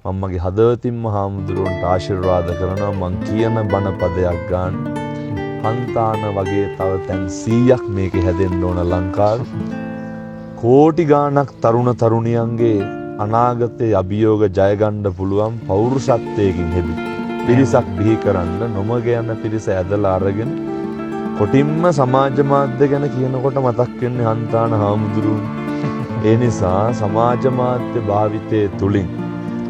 මම මගේ හදවතින්ම හාමුදුරුවන්ට ආශිර්වාද කරනවා මං කියන බණ පදයක් ගන්න. හන්තාන වගේ තව තැන් 100ක් මේකේ හැදෙන්න ඕන ලංකාවේ. කෝටි ගාණක් තරුණ තරුණියන්ගේ අනාගතයේ අභියෝග ජය ගන්න පුළුවන් පෞරුෂත්වයකින් හෙබි පිරිසක් බිහි කරන්න නොමග යන පිරිස ඇදලා අරගෙන කොටින්ම සමාජ මාධ්‍ය ගැන කියනකොට මතක් වෙන්නේ හන්තාන හාමුදුරුවෝ. ඒ නිසා සමාජ මාධ්‍ය භාවිතයේ තුලින්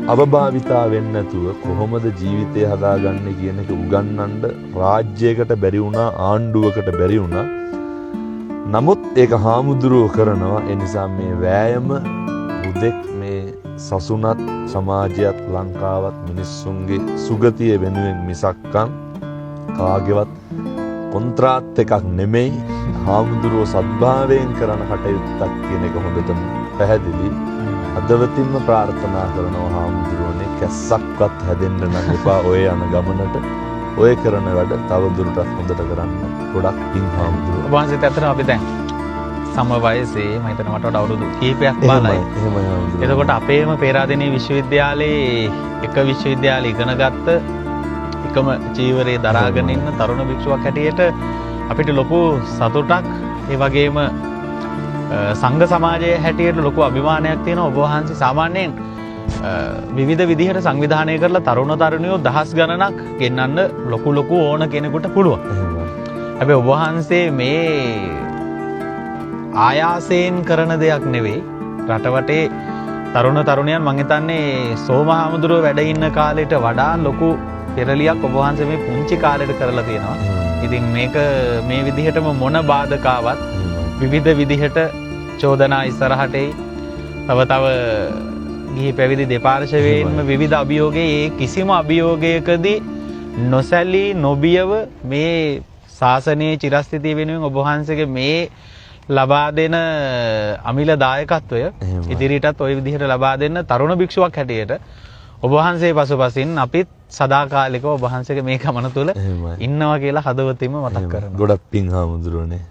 අවභාවිතා වෙන්නේ නැතුව කොහොමද ජීවිතය හදාගන්නේ කියන එක උගන්වන්න රාජ්‍යයකට බැරි වුණා ආණ්ඩුවකට බැරි වුණා. නමුත් ඒක හාමුදුරුවෝ කරනවා. ඒ නිසා මේ වෑයම උදෙක් මේ සසුනත් සමාජයත් ලංකාවත් මිනිස්සුන්ගේ සුගතිය වෙනුවෙන් මිසක්කම් කාගේවත් කොන්ත්‍රාත් එකක් නෙමෙයි. හාමුදුරුවෝ සද්භාවයෙන් කරන කටයුත්තක් කියන එක හොඳටම පැහැදිලි. අදවතින්ම ප්‍රාර්ථනා කරනවා හාමුදුරුවනේ කැස්සක්වත් හැදෙන්න නම් එපා ඔය යන ගමනට. ඔය කරන වැඩ තව දුරටත් හොඳට කරන්න. ගොඩක් පිං හාමුදුරුවෝ. ඔබ වහන්සේත් ඇත්තටම අපි දැන් සම වයසේ මම හිතනවා මට වඩා අවුරුදු කීපයක් බාලයි. එහෙමයි හාමුදුරුවෝ. එතකොට අපේම පේරාදෙණිය විශ්වවිද්‍යාලයේ එක විශ්වවිද්‍යාලේ ඉගෙන ගත්ත එකම චීවරේ දරාගෙන ඉන්න තරුණ භික්ෂුවක් හැටියට අපිට ලොකු සතුටක් ඒ වගේම සංඝ සමාජයේ හැටියට ලොකු අභිමානයක් තියෙනවා. ඔබ වහන්සේ සාමාන්‍යයෙන් විවිධ විදිහට සංවිධානය කරලා තරුණ තරුණියෝ දහස් ගණනක් ගෙන්නන්න ලොකු ඕන කෙනෙකුට පුළුවන්. හැබැයි ඔබ වහන්සේ මේ ආයාසයෙන් කරන දෙයක් නෙවෙයි. රටවටේ තරුණ තරුණියන් මං හිතන්නේ සෝමහාමුදුරුවෝ වැඩ ඉන්න කාලෙට වඩා ලොකු පෙරලියක් ඔබ වහන්සේ මේ පුංචි කාලෙට කරලා තියෙනවා. ඉතින් මේක මේ විදිහටම මොන බාධකාවක් විවිධ විදිහට චෝදනා ඉස්සරහට තව ගිහි පැවිදි දෙපාර්ශවයෙන්ම විවිධ අභියෝගයේ ඒ කිසිම අභියෝගයකදී නොසැලී නොබියව මේ ශාසනයේ චිරස්ථිතිය වෙනුවෙන් ඔබ වහන්සේගේ මේ ලබා දෙන අමිල දායකත්වය ඉදිරියටත් ওই විදිහට ලබා දෙන්න තරුණ භික්ෂුවක් හැටියට ඔබ වහන්සේ පසුපසින් අපිත් සදාකාලිකව ඔබ වහන්සේගේ මේ ගමන තුල ඉන්නවා කියලා හදවතින්ම මතක් කරනවා. ගොඩක් පිං හාමුදුරුවනේ.